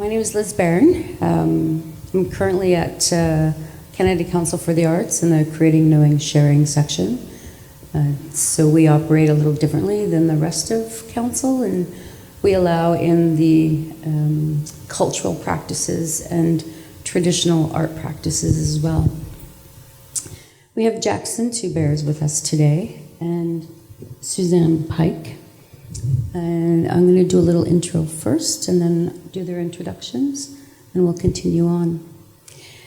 My name is Liz Barron. I'm currently at Canada Council for the Arts in the Creating, Knowing, Sharing section. So we operate a little differently than the rest of Council, and we allow in the cultural practices and traditional art practices as well. We have Jackson 2Bears with us today, and Suzanne Kite. And I'm going to do a little intro first and then do their introductions, and we'll continue on.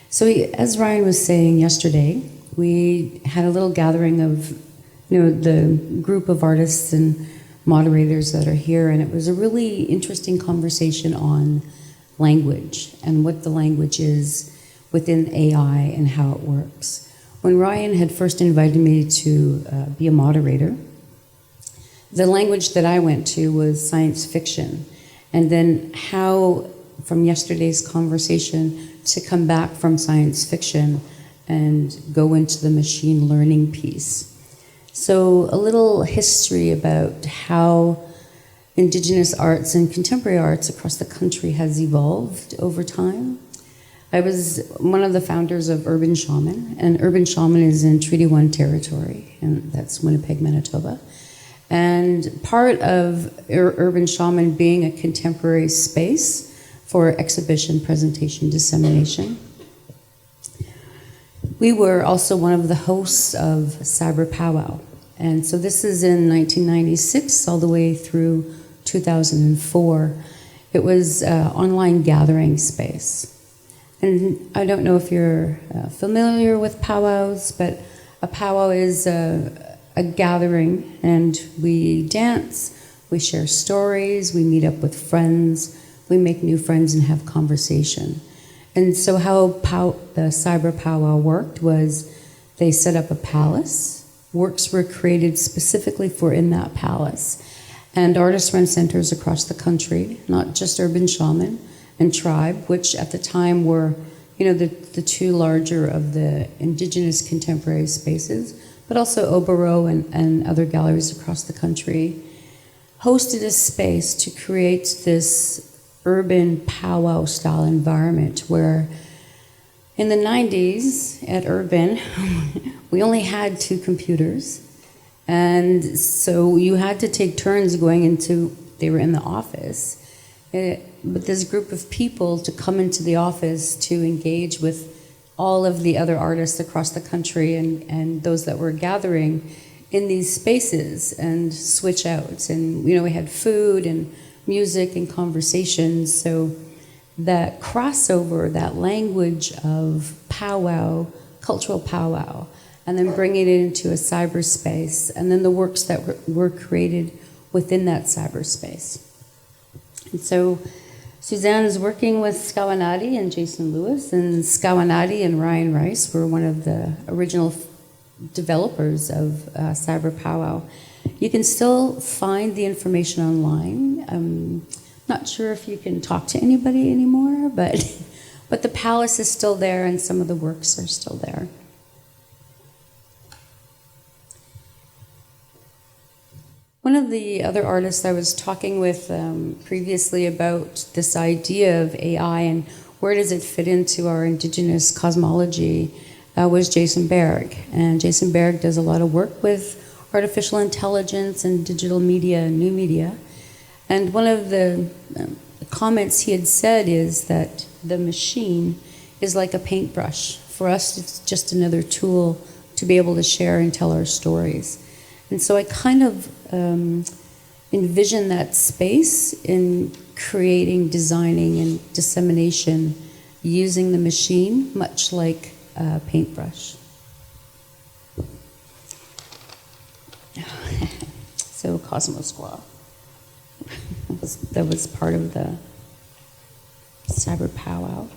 So as Ryan was saying yesterday, we had a little gathering of the group of artists and moderators that are here, and it was a really interesting conversation on language and what the language is within AI and how it works. When Ryan had first invited me to be a moderator, the language that I went to was science fiction, and then how, from yesterday's conversation, to come back from science fiction and go into the machine learning piece. So a little history about how Indigenous arts and contemporary arts across the country has evolved over time. I was one of the founders of Urban Shaman, and Urban Shaman is in Treaty 1 territory, and that's Winnipeg, Manitoba. And part of Urban Shaman being a contemporary space for exhibition, presentation, dissemination. We were also one of the hosts of Cyber Powwow. And so this is in 1996 all the way through 2004. It was an online gathering space. And I don't know if you're familiar with powwows, but a powwow is a gathering, and we dance, we share stories, we meet up with friends, we make new friends and have conversation. And so how the Cyber Powwow worked was they set up a palace. Works were created specifically for in that palace. And artists run centers across the country, not just Urban Shaman and Tribe, which at the time were the two larger of the Indigenous contemporary spaces, but also Obero and other galleries across the country, hosted a space to create this urban powwow style environment where in the 90s at Urban, we only had 2 computers. And so you had to take turns going into, they were in the office, but this group of people to come into the office to engage with all of the other artists across the country and those that were gathering in these spaces and switch out. And, we had food and music and conversations. So that crossover, that language of powwow, cultural powwow, and then bringing it into a cyberspace, and then the works that were created within that cyberspace. And so Suzanne is working with Skawanati and Jason Lewis, and Skawanati and Ryan Rice were one of the original developers of Cyber Powwow. You can still find the information online. I'm not sure if you can talk to anybody anymore, but the palace is still there and some of the works are still there. One of the other artists I was talking with previously about this idea of AI and where does it fit into our Indigenous cosmology was Jason Berg. And Jason Berg does a lot of work with artificial intelligence and digital media and new media. And one of the comments he had said is that the machine is like a paintbrush. For us, it's just another tool to be able to share and tell our stories. And so I kind of envision that space in creating, designing, and dissemination using the machine, much like a paintbrush. So Cosmos Squaw. That was part of the Cyber Powwow.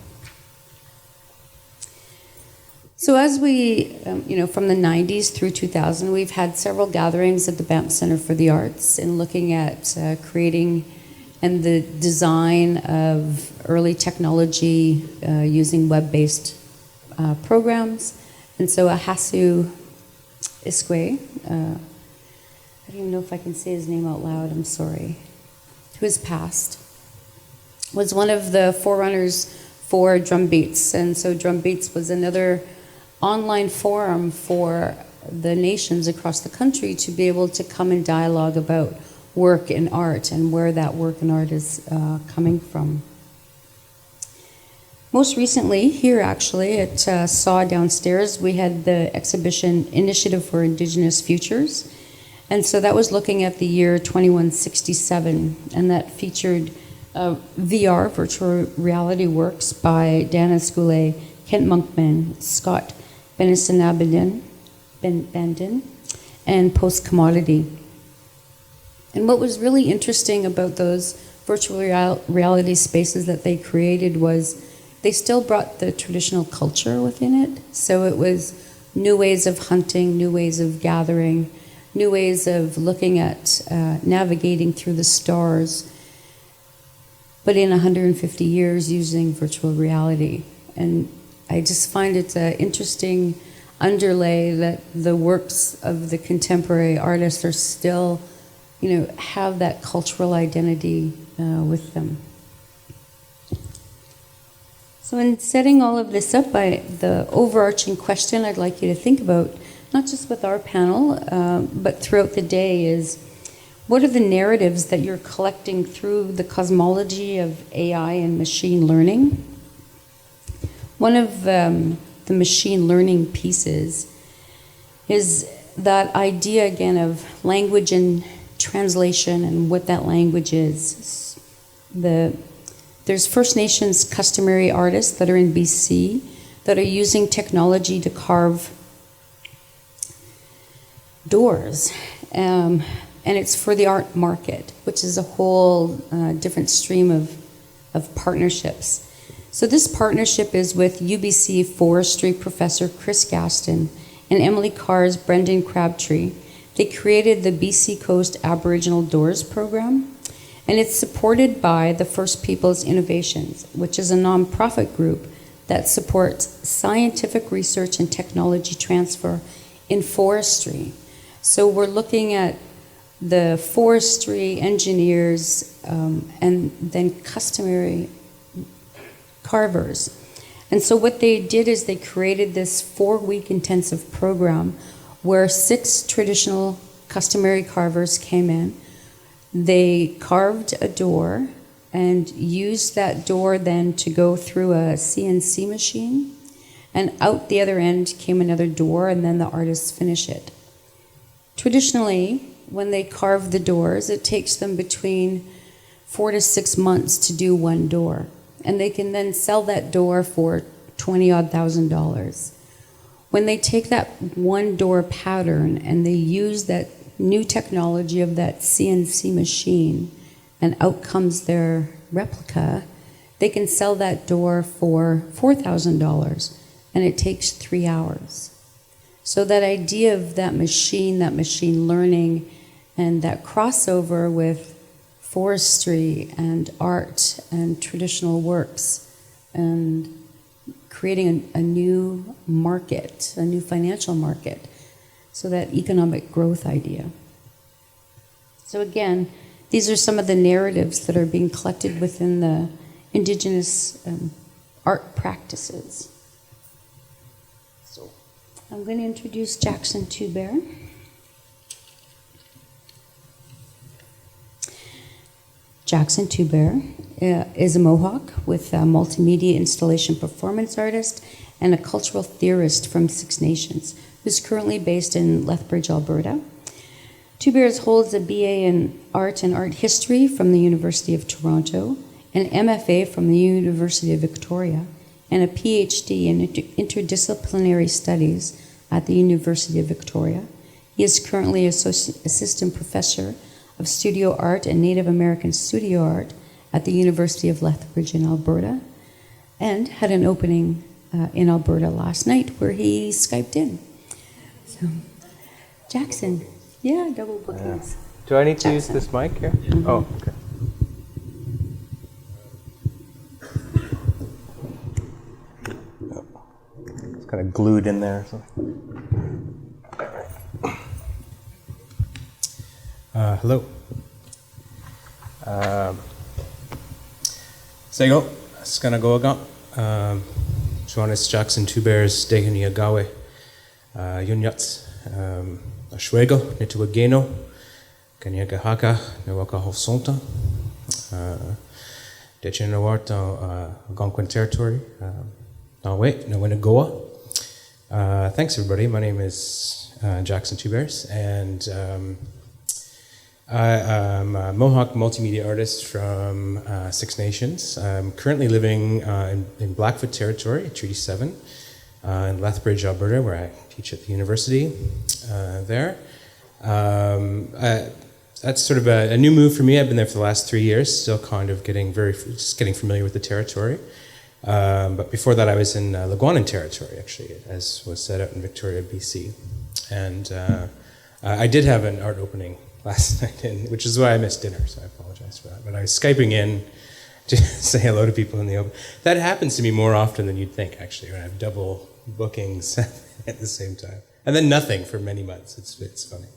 So as we, from the 90s through 2000, we've had several gatherings at the Banff Center for the Arts in looking at creating and the design of early technology using web-based programs. And so Ahasu Isque, I don't even know if I can say his name out loud, I'm sorry, who has passed. was one of the forerunners for drum beats. And so drum beats was another online forum for the nations across the country to be able to come and dialogue about work and art and where that work and art is coming from. Most recently, here actually at SAW downstairs, we had the exhibition Initiative for Indigenous Futures. And so that was looking at the year 2167, and that featured VR, virtual reality works by Dana Goulet, Kent Monkman, Scott Benisonabendin, and Post Commodity. And what was really interesting about those virtual reality spaces that they created was they still brought the traditional culture within it. So it was new ways of hunting, new ways of gathering, new ways of looking at navigating through the stars, but in 150 years using virtual reality. And I just find it an interesting underlay that the works of the contemporary artists are still, have that cultural identity with them. So in setting all of this up, the overarching question I'd like you to think about, not just with our panel, but throughout the day, is what are the narratives that you're collecting through the cosmology of AI and machine learning? One of the machine learning pieces is that idea again of language and translation and what that language is. There's First Nations customary artists that are in BC that are using technology to carve doors. And it's for the art market, which is a whole different stream of partnerships. So this partnership is with UBC forestry professor Chris Gaston and Emily Carr's Brendan Crabtree. They created the BC Coast Aboriginal Doors program, and it's supported by the First Peoples Innovations, which is a nonprofit group that supports scientific research and technology transfer in forestry. So we're looking at the forestry engineers and then customary carvers. And so what they did is they created this 4-week intensive program where 6 traditional customary carvers came in. They carved a door and used that door then to go through a CNC machine, and out the other end came another door, and then the artists finish it. Traditionally, when they carve the doors, it takes them between 4 to 6 months to do one door, and they can then sell that door for $20,000. When they take that one door pattern and they use that new technology of that CNC machine, and out comes their replica, they can sell that door for $4,000, and it takes 3 hours. So that idea of that machine learning, and that crossover with forestry and art and traditional works, and creating a new market, a new financial market, so that economic growth idea. So again, these are some of the narratives that are being collected within the Indigenous art practices. So I'm going to introduce Jackson 2Bear. Jackson 2Bear is a Mohawk with a multimedia installation performance artist and a cultural theorist from Six Nations, who's currently based in Lethbridge, Alberta. 2Bears holds a BA in Art and Art History from the University of Toronto, an MFA from the University of Victoria, and a PhD in Interdisciplinary Studies at the University of Victoria. He is currently Assistant Professor of Studio Art and Native American Studio Art at the University of Lethbridge in Alberta, and had an opening in Alberta last night where he Skyped in. So, Jackson, yeah, double bookings. Do I need to use this mic here? Mm-hmm. Oh, okay. It's kind of glued in there. So. Hello. Sego, Skanagoga, Johannes Jackson, 2Bears, Dehini Agawe, Yunyats, Ashwego, Nituageno, Kanyagahaka, Nawaka Hosonta, Dechenawart, Algonquin Territory, Nawe, Nawinagoa. Thanks, everybody. My name is Jackson 2Bears, and I'm a Mohawk multimedia artist from Six Nations. I'm currently living in Blackfoot Territory, Treaty 7, in Lethbridge, Alberta, where I teach at the university there. That's sort of a new move for me. I've been there for the last 3 years, still kind of getting familiar with the territory. But before that, I was in Leguanan Territory, actually, as was set out in Victoria, BC. And I did have an art opening last night, which is why I missed dinner, so I apologize for that. But I was Skyping in to say hello to people in the open. That happens to me more often than you'd think, actually, when I have double bookings at the same time. And then nothing for many months. It's funny.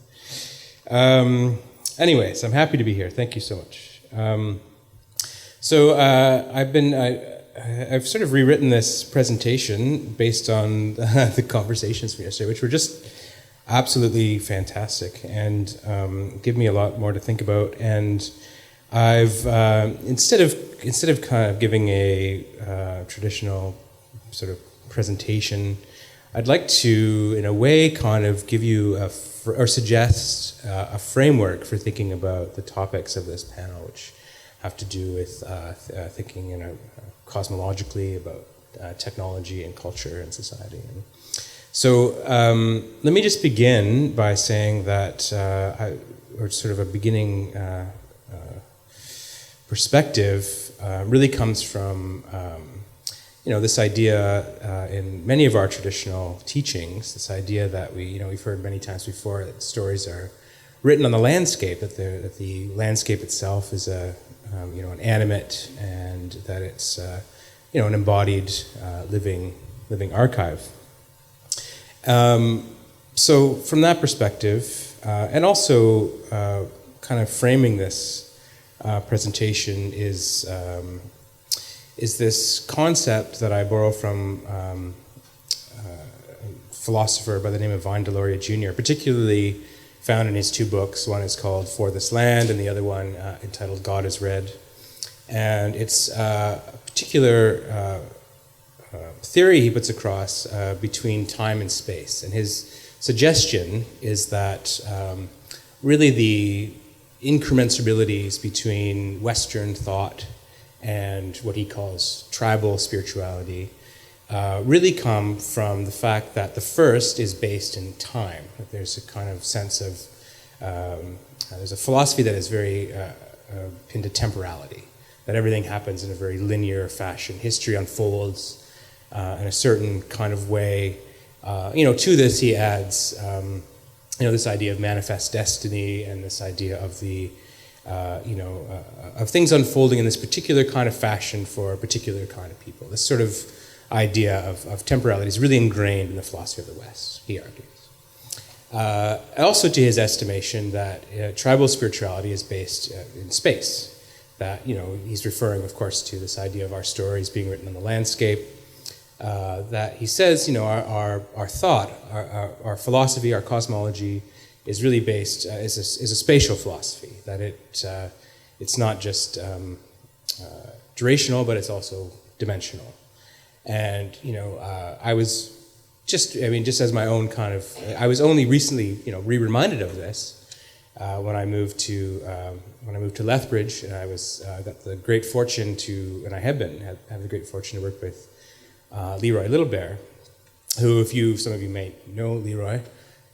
Anyways, I'm happy to be here. Thank you so much. I've sort of rewritten this presentation based on the conversations from yesterday, which were just absolutely fantastic and give me a lot more to think about. And I've instead of kind of giving a traditional sort of presentation, I'd like to, in a way, kind of give you or suggest a framework for thinking about the topics of this panel, which have to do with thinking, cosmologically about technology and culture and society. And so let me just begin by saying that, or sort of a beginning perspective really comes from, this idea in many of our traditional teachings, this idea that we've heard many times before that stories are written on the landscape, that the landscape itself is an animate, and that it's an embodied living archive. So from that perspective, and also kind of framing this presentation is this concept that I borrow from a philosopher by the name of Vine Deloria Jr., particularly found in his two books. One is called For This Land, and the other one entitled God is Red. And it's a particular theory he puts across between time and space. And his suggestion is that really the incommensurabilities between Western thought and what he calls tribal spirituality really come from the fact that the first is based in time. That there's a kind of sense of, there's a philosophy that is very pinned to temporality, that everything happens in a very linear fashion. History unfolds in a certain kind of way. To this he adds, this idea of manifest destiny and this idea of the, of things unfolding in this particular kind of fashion for a particular kind of people. This sort of idea of temporality is really ingrained in the philosophy of the West, he argues. Also to his estimation that tribal spirituality is based in space. That, he's referring, of course, to this idea of our stories being written on the landscape. That he says, our thought, our philosophy, our cosmology is really based, is a spatial philosophy. That it's not just durational, but it's also dimensional. And, I was just as my own kind of, I was only recently, re-reminded of this when I moved to Lethbridge, and I got the great fortune to, and I have the great fortune to work with Leroy Littlebear, who some of you may know Leroy,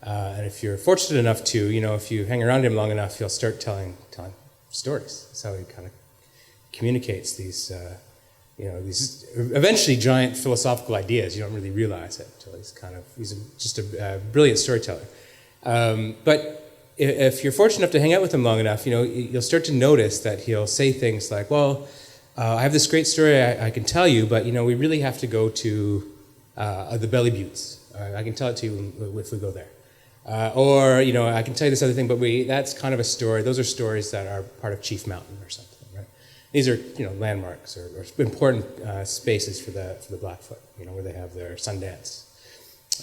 and if you're fortunate enough to, if you hang around him long enough, he'll start telling stories. That's how he kind of communicates these eventually giant philosophical ideas. You don't really realize it until he's just a brilliant storyteller. But if you're fortunate enough to hang out with him long enough, you'll start to notice that he'll say things like, well, I have this great story I can tell you, but, we really have to go to the Belly Buttes. I can tell it to you if we go there. Or, I can tell you this other thing, but that's kind of a story. Those are stories that are part of Chief Mountain or something, right? These are landmarks or important spaces for the Blackfoot, where they have their Sundance,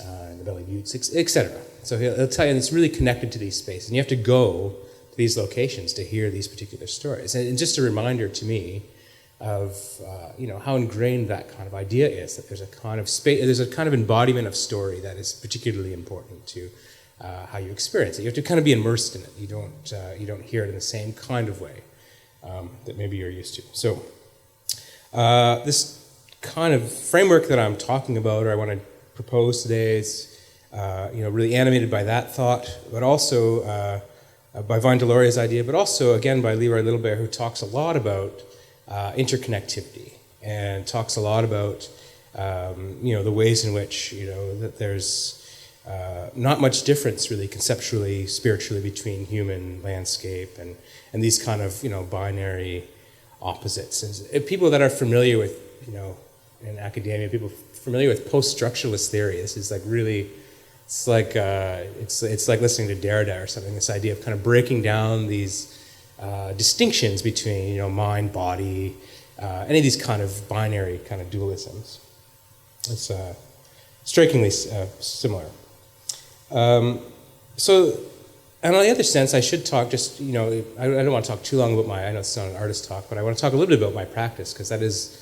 and the Belly Buttes, etc. So he'll tell you it's really connected to these spaces, and you have to go to these locations to hear these particular stories. And just a reminder to me of how ingrained that kind of idea is, that there's a kind of space, there's a kind of embodiment of story that is particularly important to how you experience it. You have to kind of be immersed in it. You don't hear it in the same kind of way that maybe you're used to. So this kind of framework that I'm talking about, or I want to propose today, is really animated by that thought, but also by Vine Deloria's idea, but also again by Leroy Littlebear, who talks a lot about interconnectivity and talks a lot about the ways in which that there's not much difference really conceptually, spiritually between human landscape and these kind of binary opposites. And people that are familiar with in academia, people familiar with post-structuralist theory, this is like really, it's like listening to Derrida or something. This idea of kind of breaking down these distinctions between mind, body, any of these kind of binary kind of dualisms. It's strikingly similar. So, and on the other sense, I should talk just, I don't want to talk too long about I know it's not an artist talk, but I want to talk a little bit about my practice, because that is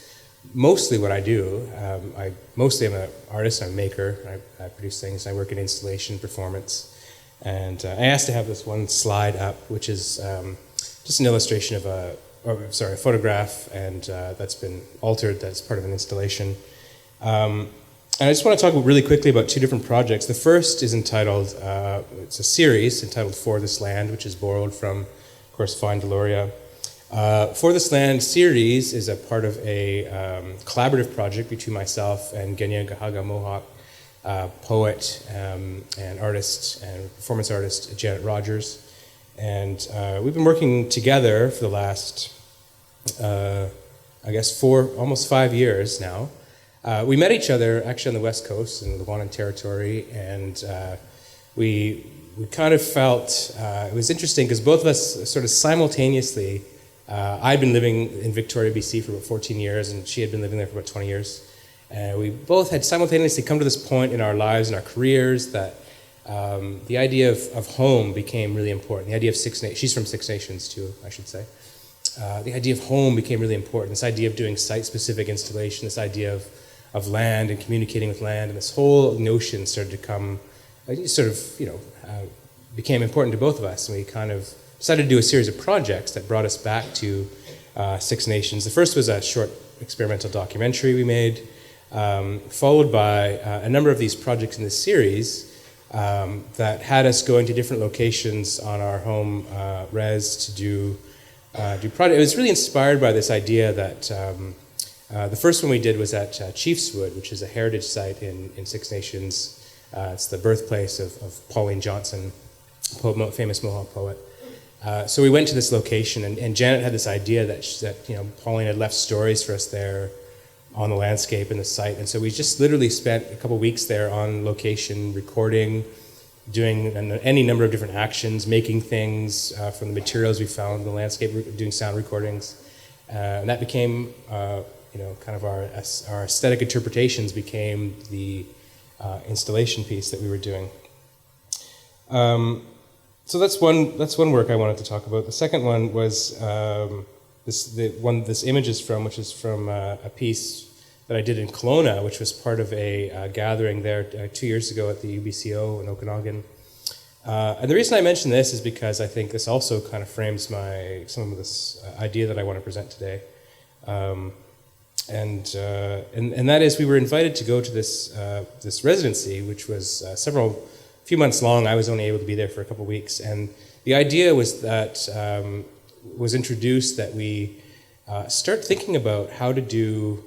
mostly what I do. I mostly am an artist, I'm a maker, I produce things, I work in installation, performance, and I asked to have this one slide up, which is just an illustration of a photograph, and that's been altered, that's part of an installation. And I just want to talk really quickly about two different projects. The first is entitled, it's a series entitled For This Land, which is borrowed from, of course, Vine Deloria. For This Land series is a part of a collaborative project between myself and Genya Gahaga Mohawk poet and artist and performance artist Janet Rogers. And we've been working together for the last, almost 5 years now. We met each other actually on the West Coast in the Lewanan Territory, and we kind of felt, it was interesting because both of us sort of simultaneously, I'd been living in Victoria, BC for about 14 years, and she had been living there for about 20 years. And we both had simultaneously come to this point in our lives and our careers that the idea of home became really important. The idea of she's from Six Nations too, I should say. The idea of home became really important. This idea of doing site-specific installation, this idea of land and communicating with land, and this whole notion started to come, became important to both of us. And we kind of decided to do a series of projects that brought us back to Six Nations. The first was a short experimental documentary we made, followed by a number of these projects in this series that had us going to different locations on our home res to do projects. It was really inspired by this idea that the first one we did was at Chiefswood, which is a heritage site in Six Nations. It's the birthplace of Pauline Johnson, famous Mohawk poet. So we went to this location, and Janet had this idea that Pauline had left stories for us there on the landscape and the site, and so we just literally spent a couple weeks there on location, recording, doing any number of different actions, making things from the materials we found in the landscape, doing sound recordings, and that became kind of our aesthetic interpretations became the installation piece that we were doing. So that's one work I wanted to talk about. The second one was this image is from, which is from a piece that I did in Kelowna, which was part of a gathering there 2 years ago at the UBCO in Okanagan. And the reason I mention this is because I think this also kind of frames some of this idea that I want to present today. And that is, we were invited to go to this residency, which was a few months long. I was only able to be there for a couple of weeks, and the idea was that was introduced that we start thinking about how to do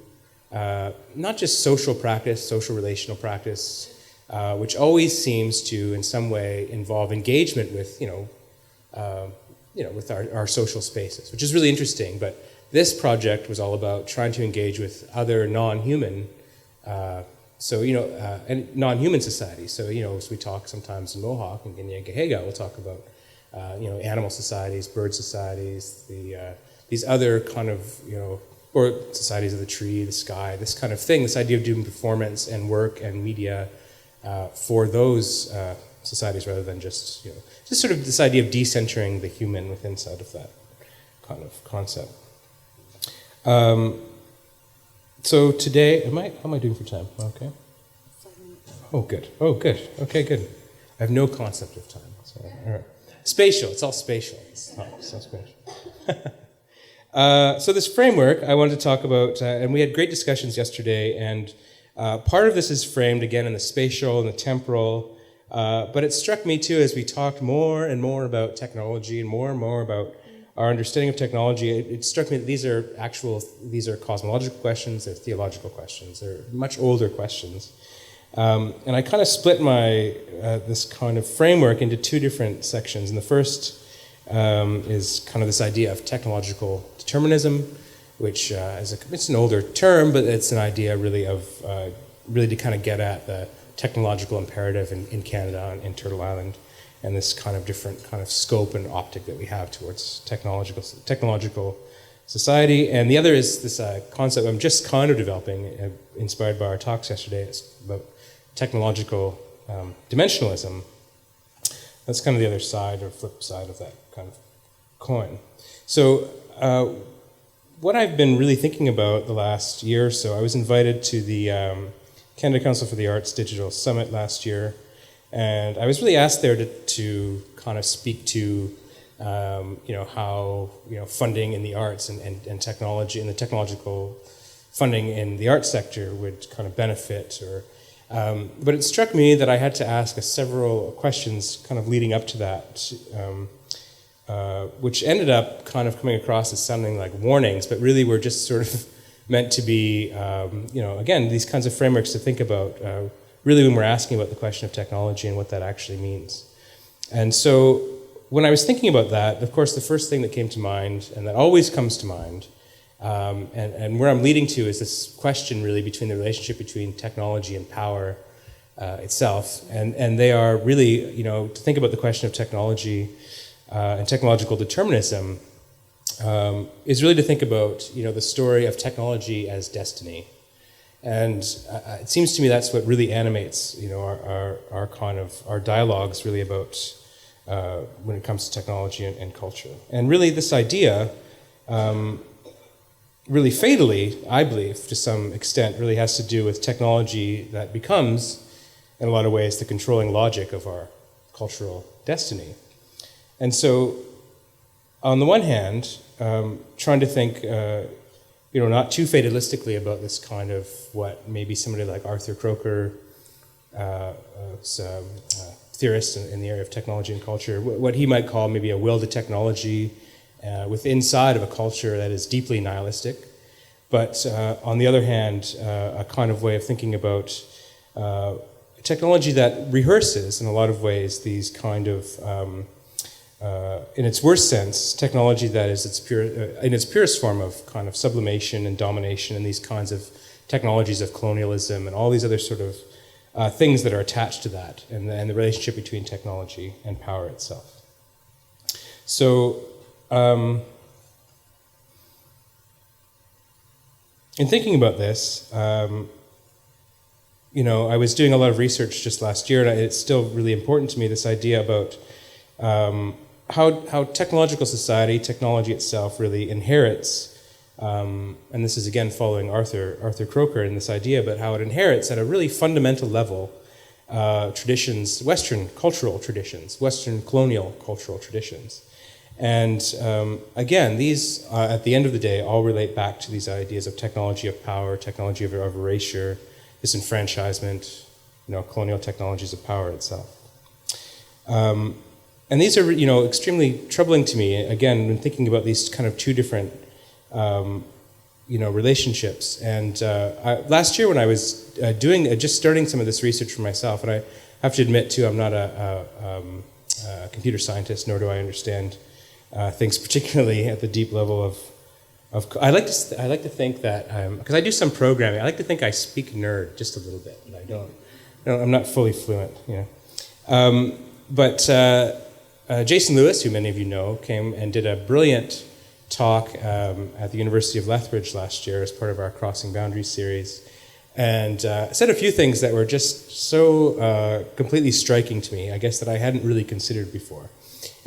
not just social practice, social relational practice, which always seems to, in some way, involve engagement with with our social spaces, which is really interesting. But this project was all about trying to engage with other non-human. And non-human society. So, as we talk sometimes in Mohawk and in Yankahega, we'll talk about, animal societies, bird societies, the these other kind of, or societies of the tree, the sky, this kind of thing, this idea of doing performance and work and media for those societies rather than just sort of this idea of decentering the human within inside of that kind of concept. So today, how am I doing for time? Okay. Oh, good. Okay, good. I have no concept of time. So, all right. Spatial. It's all spatial. It's not so spatial. So this framework I wanted to talk about, and we had great discussions yesterday, and part of this is framed again in the spatial and the temporal, but it struck me too as we talked more and more about technology and more about our understanding of technology. It struck me that these are cosmological questions, they're theological questions, they're much older questions. And I kind of split my this kind of framework into two different sections. And the first is kind of this idea of technological determinism, which it's an older term, but it's an idea really of really to kind of get at the technological imperative in Canada and in Turtle Island, and this kind of different kind of scope and optic that we have towards technological society. And the other is this concept I'm just kind of developing, inspired by our talks yesterday. It's about technological dimensionalism. That's kind of the other side or flip side of that kind of coin. So what I've been really thinking about the last year or so, I was invited to the Canada Council for the Arts Digital Summit last year, and I was really asked there to kind of speak to how funding in the arts and technology and the technological funding in the arts sector would kind of benefit but it struck me that I had to ask several questions kind of leading up to that, which ended up kind of coming across as sounding like warnings, but really were just sort of meant to be, again, these kinds of frameworks to think about, really when we're asking about the question of technology and what that actually means. And so when I was thinking about that, of course, the first thing that came to mind, and that always comes to mind, and where I'm leading to is this question really between the relationship between technology and power itself. And they are really, to think about the question of technology and technological determinism is really to think about, the story of technology as destiny. And it seems to me that's what really animates, our kind of, our dialogues really about when it comes to technology and culture. And really this idea, really fatally, I believe, to some extent, really has to do with technology that becomes, in a lot of ways, the controlling logic of our cultural destiny. And so, on the one hand, trying to think, not too fatalistically about this kind of what maybe somebody like Arthur Croker, theorist in the area of technology and culture, what he might call maybe a will to technology, inside of a culture that is deeply nihilistic, but on the other hand, a kind of way of thinking about technology that rehearses, in a lot of ways, these kind of, in its worst sense, technology that is in its purest form of kind of sublimation and domination, and these kinds of technologies of colonialism and all these other sort of things that are attached to that, and the relationship between technology and power itself. So, in thinking about this, I was doing a lot of research just last year, and it's still really important to me, this idea about how technological society, technology itself, really inherits, and this is again following Arthur Croker in this idea, but how it inherits at a really fundamental level traditions, Western cultural traditions, Western colonial cultural traditions. And again, these, at the end of the day, all relate back to these ideas of technology of power, technology of erasure, disenfranchisement, colonial technologies of power itself. And these are, extremely troubling to me, again, when thinking about these kind of two different, relationships. And last year when I was just starting some of this research for myself, and I have to admit, too, I'm not a computer scientist, nor do I understand things particularly at the deep level of I like to think that because I do some programming, I like to think I speak nerd just a little bit, but I don't. I'm not fully fluent, But Jason Lewis, who many of you know, came and did a brilliant talk at the University of Lethbridge last year as part of our Crossing Boundaries series, and said a few things that were just so completely striking to me, I guess, that I hadn't really considered before.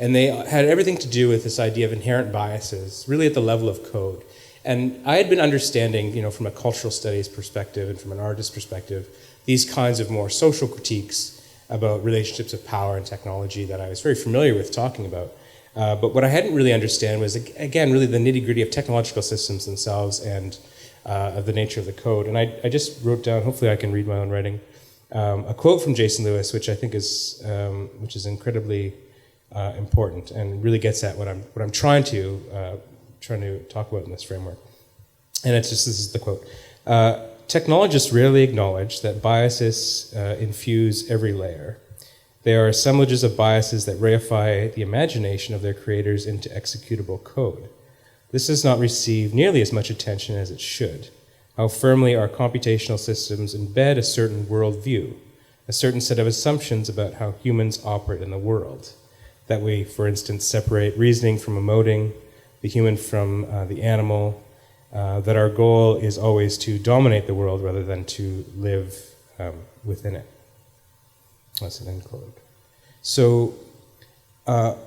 And they had everything to do with this idea of inherent biases, really at the level of code. And I had been understanding, from a cultural studies perspective and from an artist perspective, these kinds of more social critiques about relationships of power and technology that I was very familiar with talking about. But what I hadn't really understood was, again, really the nitty-gritty of technological systems themselves and of the nature of the code. And I just wrote down, hopefully I can read my own writing, a quote from Jason Lewis, which I think is incredibly important and really gets at what I'm trying to talk about in this framework. And this is the quote. Technologists rarely acknowledge that biases infuse every layer. They are assemblages of biases that reify the imagination of their creators into executable code. This does not receive nearly as much attention as it should. How firmly our computational systems embed a certain worldview, a certain set of assumptions about how humans operate in the world. That we, for instance, separate reasoning from emoting, the human from the animal, that our goal is always to dominate the world rather than to live within it. That's an end quote. So,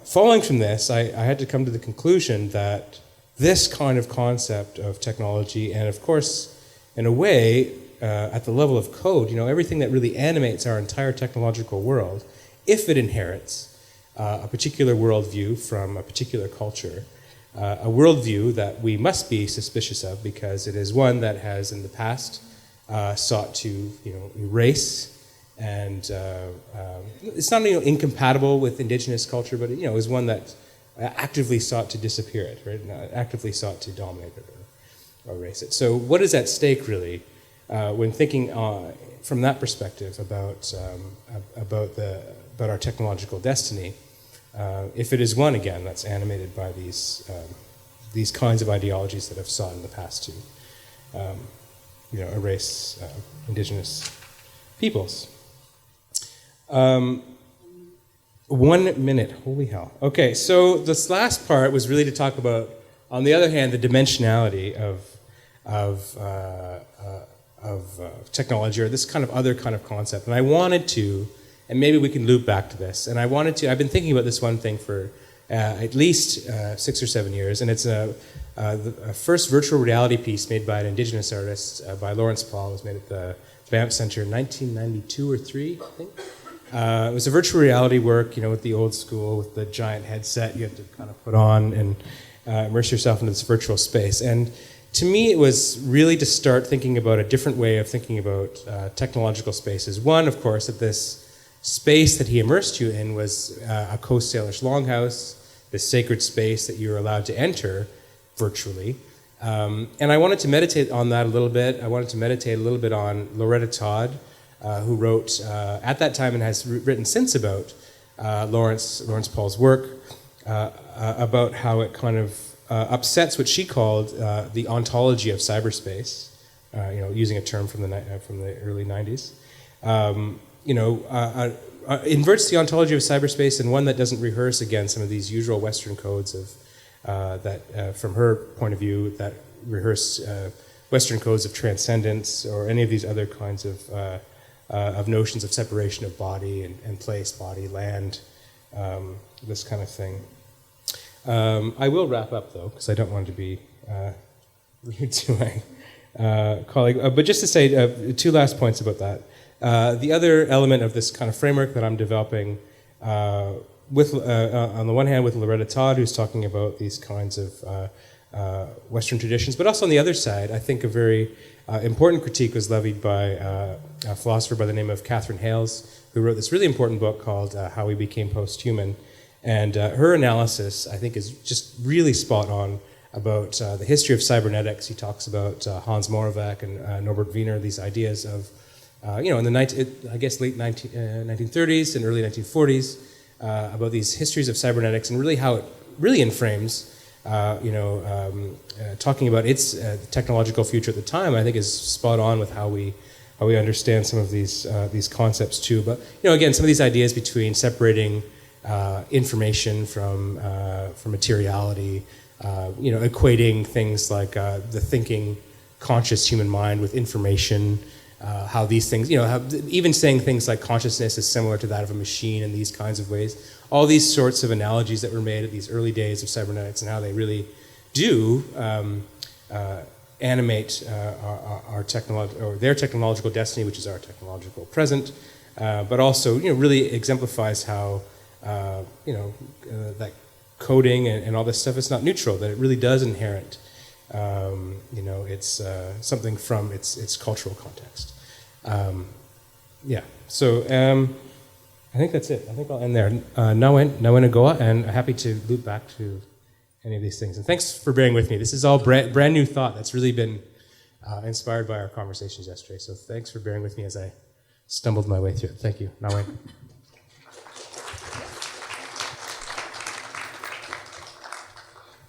following from this, I had to come to the conclusion that this kind of concept of technology, and of course, in a way, at the level of code, everything that really animates our entire technological world, if it inherits a particular worldview from a particular culture, a worldview that we must be suspicious of because it is one that has in the past sought to erase, and it's not incompatible with Indigenous culture, but it is one that actively sought to disappear it, right? Actively sought to dominate it or erase it. So what is at stake really when thinking from that perspective about our technological destiny? If it is one, again, that's animated by these kinds of ideologies that have sought in the past to, erase Indigenous peoples. 1 minute, holy hell. Okay, so this last part was really to talk about, on the other hand, the dimensionality of technology, or this kind of other kind of concept. And I wanted to, and maybe we can loop back to this. And I've been thinking about this one thing for at least 6 or 7 years, and it's the first virtual reality piece made by an Indigenous artist, by Lawrence Paul. It was made at the Banff Center in 1992 or 3, I think. It was a virtual reality work, with the old school, with the giant headset you had to kind of put on and immerse yourself into this virtual space. And to me, it was really to start thinking about a different way of thinking about technological spaces. One, of course, that this space that he immersed you in was a Coast Salish longhouse, this sacred space that you were allowed to enter virtually. And I wanted to meditate on that a little bit. I wanted to meditate a little bit on Loretta Todd, who wrote at that time and has written since about Lawrence Paul's work, about how it kind of upsets what she called the ontology of cyberspace, using a term from the early 90s. Inverts the ontology of cyberspace, and one that doesn't rehearse again some of these usual Western codes of that, from her point of view, that rehearse Western codes of transcendence or any of these other kinds of notions of separation of body and place, body, land, this kind of thing. I will wrap up though, because I don't want to be rude to my colleague. But just to say 2 last points about that. The other element of this kind of framework that I'm developing, with on the one hand with Loretta Todd, who's talking about these kinds of Western traditions, but also on the other side, I think a very important critique was levied by a philosopher by the name of Catherine Hales, who wrote this really important book called How We Became Posthuman. And her analysis, I think, is just really spot on about the history of cybernetics. He talks about Hans Moravec and Norbert Wiener, these ideas of, in the late 1930s and early 1940s, about these histories of cybernetics and really how it really inframes, talking about its technological future at the time. I think is spot on with how we understand some of these concepts too. But again, some of these ideas between separating information from materiality, equating things like the thinking, conscious human mind with information, how these things, even saying things like consciousness is similar to that of a machine in these kinds of ways. All these sorts of analogies that were made at these early days of cybernetics and how they really do animate our or their technological destiny, which is our technological present, but also really exemplifies how that coding and all this stuff is not neutral, that it really does inherit it's something from its cultural context. So I think that's it. I think I'll end there. Nawen Goa, and happy to loop back to any of these things. And thanks for bearing with me. This is all brand new thought that's really been inspired by our conversations yesterday. So thanks for bearing with me as I stumbled my way through it. Thank you. Nawen.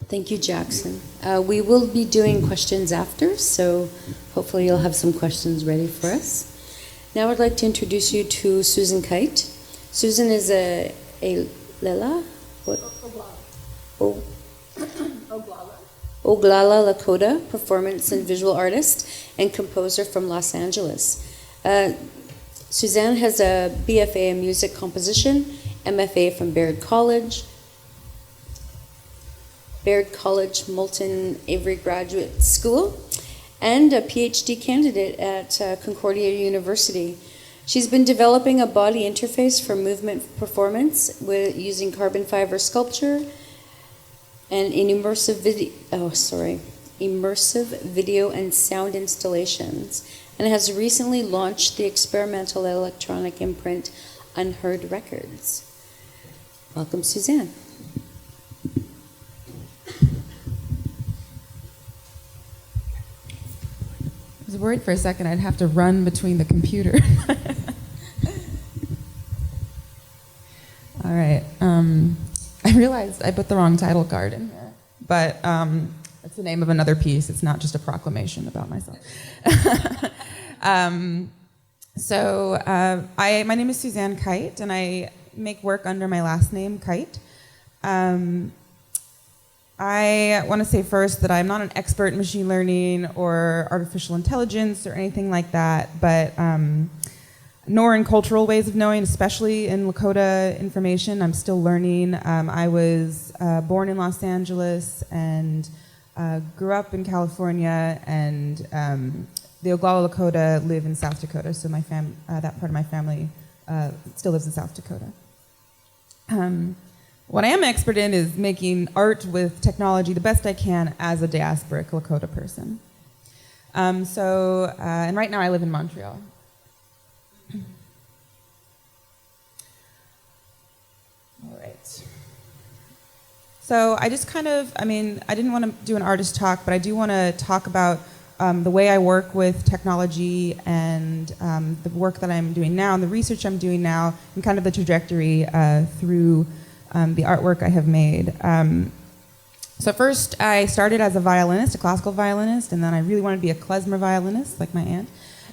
Thank you, Jackson. We will be doing questions after, so hopefully you'll have some questions ready for us. Now I'd like to introduce you to Suzanne Kite. Susan is a Lela? What? Oglala Lakota, performance and visual artist and composer from Los Angeles. Suzanne has a BFA in music composition, MFA from Baird College, Moulton Avery Graduate School, and a PhD candidate at Concordia University. She's been developing a body interface for movement performance using carbon fiber sculpture and in immersive video and sound installations, and has recently launched the experimental electronic imprint Unheard Records. Welcome, Suzanne. I was worried for a second I'd have to run between the computer. All right. I realized I put the wrong title card in here, but it's the name of another piece. It's not just a proclamation about myself. My name is Suzanne Kite, and I make work under my last name, Kite. I want to say first that I'm not an expert in machine learning or artificial intelligence or anything like that, but nor in cultural ways of knowing, especially in Lakota information. I'm still learning. I was born in Los Angeles and grew up in California, and the Oglala Lakota live in South Dakota, so that part of my family still lives in South Dakota. What I am expert in is making art with technology the best I can as a diasporic Lakota person. And right now I live in Montreal. All right. So I just I didn't want to do an artist talk, but I do want to talk about the way I work with technology and the work that I'm doing now and the research I'm doing now and kind of the trajectory through the artwork I have made. So first I started as a violinist, a classical violinist, and then I really wanted to be a klezmer violinist, like my aunt.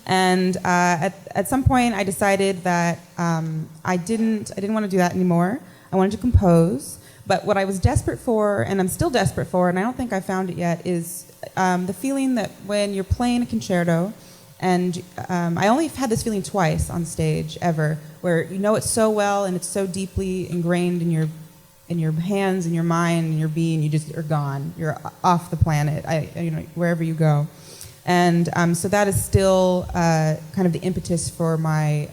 And at some point I decided that I didn't want to do that anymore. I wanted to compose. But what I was desperate for, and I'm still desperate for, and I don't think I found it yet, is the feeling that when you're playing a concerto, and I only had this feeling twice on stage ever, where you know it so well and it's so deeply ingrained in your hands, in your mind, in your being, you just are gone. You're off the planet, wherever you go. And so that is still kind of the impetus for my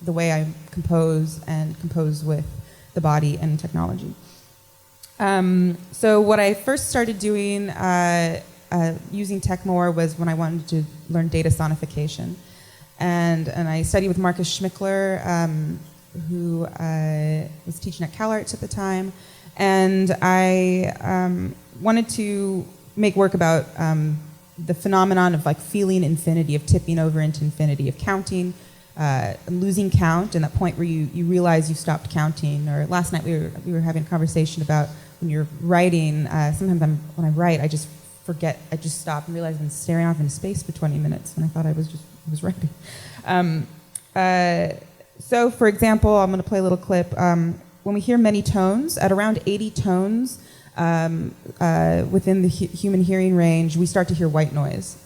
the way I compose and compose with the body and technology. So what I first started doing using tech more was when I wanted to learn data sonification. And I studied with Marcus Schmickler, who was teaching at CalArts at the time. And I wanted to make work about the phenomenon of feeling infinity, of tipping over into infinity, of counting, losing count, and that point where you realize you stopped counting. Or last night we were having a conversation about when you're writing, sometimes when I write, I just forget, I just stop and realize I've been staring off into space for 20 minutes when I thought I was writing. So for example, I'm going to play a little clip. When we hear many tones, at around 80 tones, within the human hearing range, we start to hear white noise.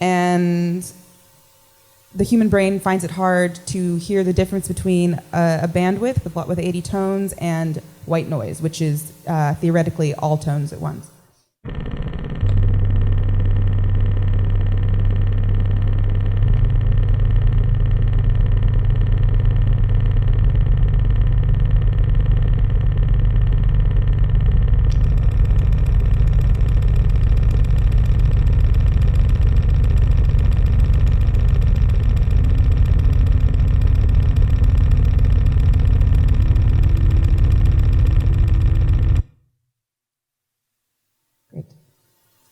And the human brain finds it hard to hear the difference between a bandwidth with 80 tones and white noise, which is theoretically all tones at once.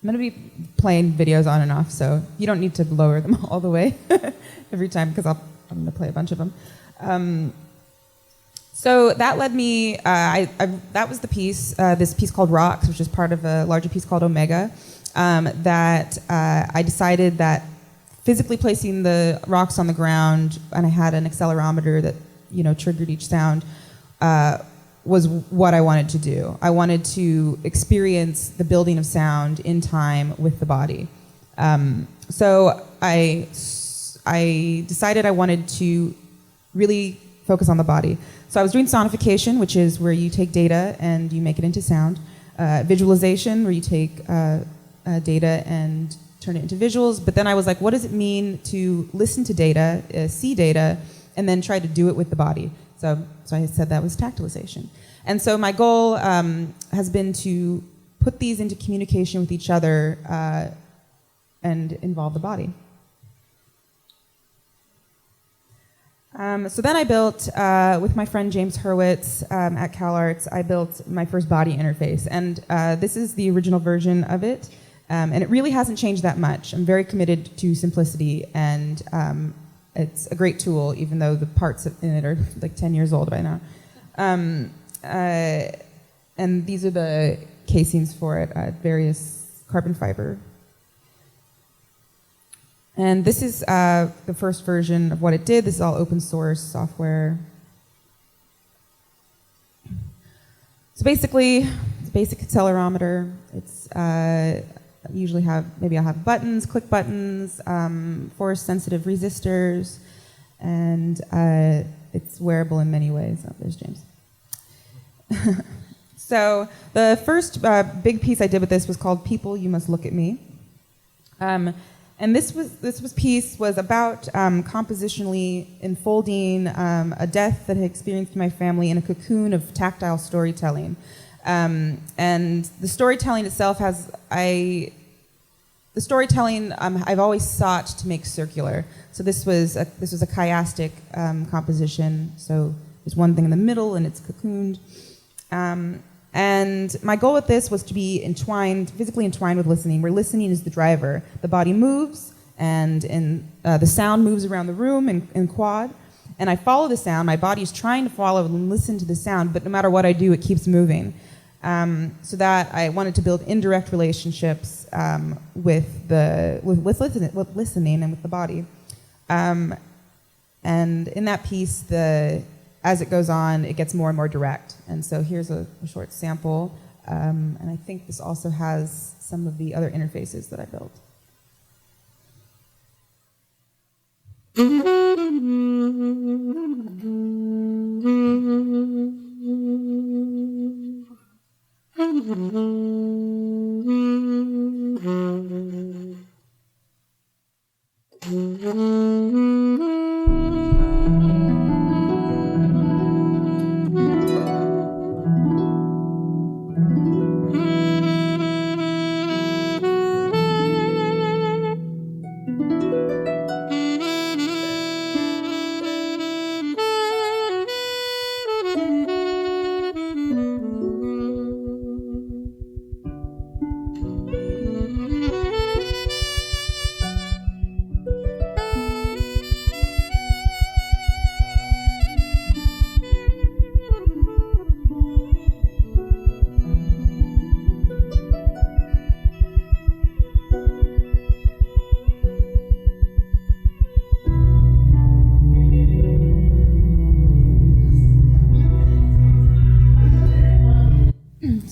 I'm going to be playing videos on and off, so you don't need to lower them all the way every time, because I'm going to play a bunch of them. So that led me, that was the piece, this piece called Rocks, which is part of a larger piece called Omega, that I decided that physically placing the rocks on the ground, and I had an accelerometer that, you know, triggered each sound, was what I wanted to do. I wanted to experience the building of sound in time with the body. So I decided I wanted to really focus on the body. So I was doing sonification, which is where you take data and you make it into sound. Visualization, where you take data and turn it into visuals. But then I was like, what does it mean to listen to data, see data, and then try to do it with the body? So I said that was tactilization. And so my goal has been to put these into communication with each other and involve the body. So then I built, with my friend James Hurwitz at CalArts, I built my first body interface. And this is the original version of it. And it really hasn't changed that much. I'm very committed to simplicity, and it's a great tool, even though the parts in it are like 10 years old by now. And these are the casings for it, various carbon fiber. And this is the first version of what it did. This is all open source software. So basically, it's a basic accelerometer. It's usually I'll have buttons, click buttons, force-sensitive resistors, and it's wearable in many ways. Oh, there's James. So the first big piece I did with this was called "People, You Must Look at Me," and this piece was about compositionally enfolding a death that had experienced my family in a cocoon of tactile storytelling. And the storytelling itself I've always sought to make circular. So this was a chiastic composition. So there's one thing in the middle, and it's cocooned. And my goal with this was to be physically entwined with listening, where listening is the driver. The body moves, and the sound moves around the room in quad. And I follow the sound. My body is trying to follow and listen to the sound, but no matter what I do, it keeps moving. So that I wanted to build indirect relationships with listening and with the body. And in that piece, as it goes on, it gets more and more direct. And so here's a short sample. And I think this also has some of the other interfaces that I built.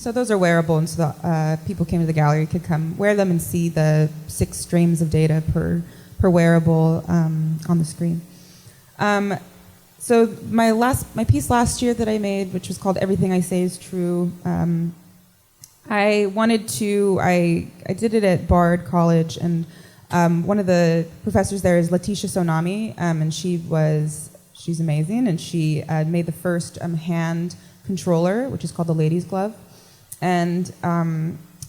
So those are wearable, and so people came to the gallery could come wear them and see the 6 streams of data per wearable on the screen. So my piece last year that I made, which was called "Everything I Say Is True," I did it at Bard College, and one of the professors there is Letitia Sonami, and she's amazing, and she made the first hand controller, which is called the Lady's Glove, and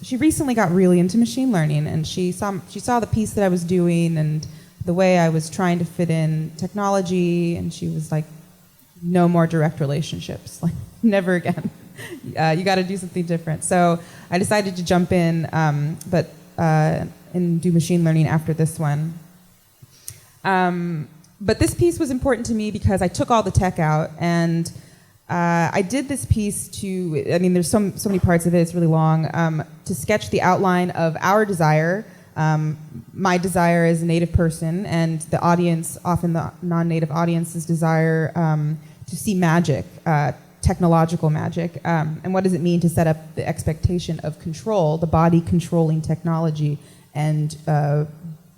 she recently got really into machine learning, and she saw the piece that I was doing and the way I was trying to fit in technology, and she was like, "No more direct relationships, like never again. You got to do something different." So I decided to jump in, and do machine learning after this one. But this piece was important to me because I took all the tech out, and I did this piece there's so many parts of it, it's really long, to sketch the outline of our desire. My desire as a Native person, and the audience, often the non-Native audience's desire to see magic, technological magic, and what does it mean to set up the expectation of control, the body controlling technology, and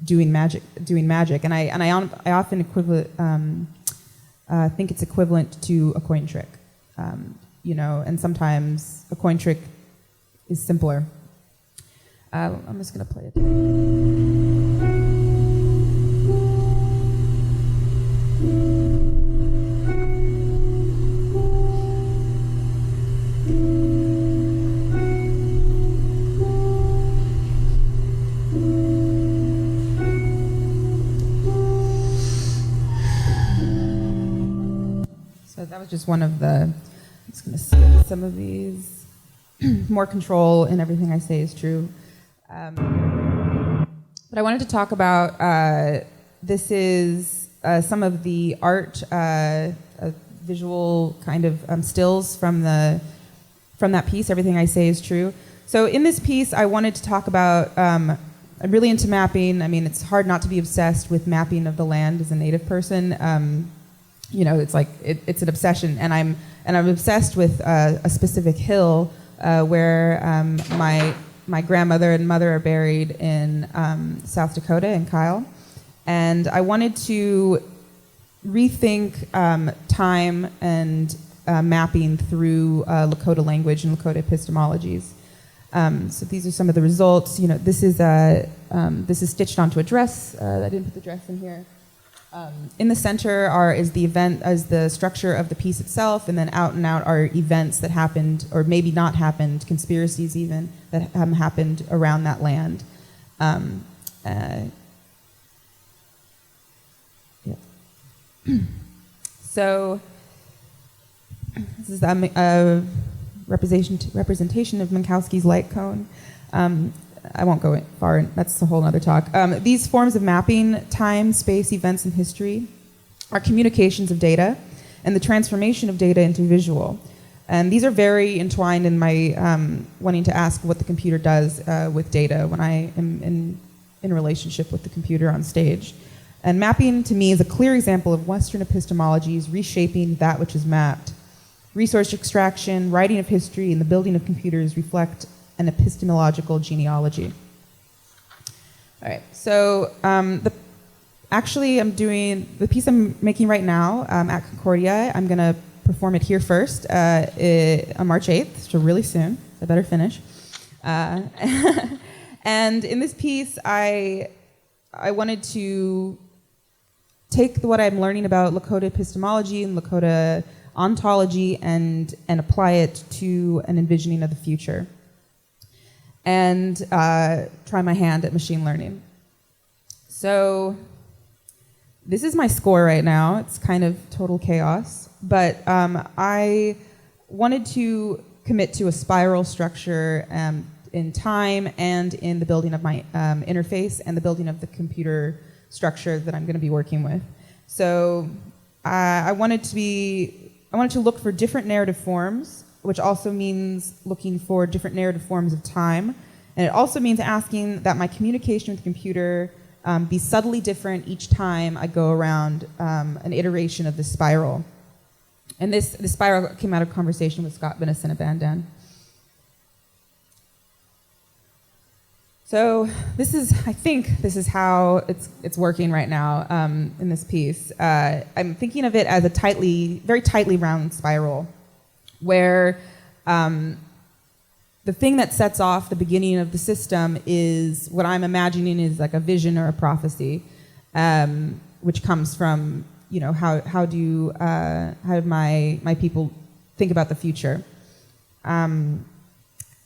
doing magic. And I often think it's equivalent to a coin trick, and sometimes a coin trick is simpler. I'm just going to play it. So that was just one of the, I'm just going to skip some of these. More control in everything I say is true. But I wanted to talk about, this is some of the art, visual kind of stills from that piece, Everything I Say Is True. So in this piece, I wanted to talk about, I'm really into mapping. I mean, it's hard not to be obsessed with mapping of the land as a Native person. It's like, it's an obsession, and I'm obsessed with a specific hill where my grandmother and mother are buried in South Dakota, in Kyle. And I wanted to rethink time and mapping through Lakota language and Lakota epistemologies. So these are some of the results. This is stitched onto a dress. I didn't put the dress in here. In the center is the structure of the piece itself, and then out and out are events that happened, or maybe not happened, conspiracies even, that happened around that land. So this is a representation of Minkowski's light cone. I won't go far, that's a whole other talk. These forms of mapping, time, space, events, and history, are communications of data and the transformation of data into visual. And these are very entwined in my wanting to ask what the computer does with data when I am in relationship with the computer on stage. And mapping, to me, is a clear example of Western epistemologies reshaping that which is mapped. Resource extraction, writing of history, and the building of computers reflect an epistemological genealogy. All right, so I'm doing the piece I'm making right now at Concordia. I'm going to perform it here first on March 8th, so really soon. I better finish. And in this piece, I wanted to take what I'm learning about Lakota epistemology and Lakota ontology and apply it to an envisioning of the future, and try my hand at machine learning. So this is my score right now. It's kind of total chaos, but I wanted to commit to a spiral structure in time and in the building of my interface and the building of the computer structure that I'm going to be working with. So I wanted to look for different narrative forms, which also means looking for different narrative forms of time. And it also means asking that my communication with the computer be subtly different each time I go around an iteration of this spiral. And this spiral came out of conversation with Scott Benison at Bandan. So I think this is how it's working right now in this piece. I'm thinking of it as a very tightly round spiral, where the thing that sets off the beginning of the system is what I'm imagining is like a vision or a prophecy, which comes from, how do my people think about the future.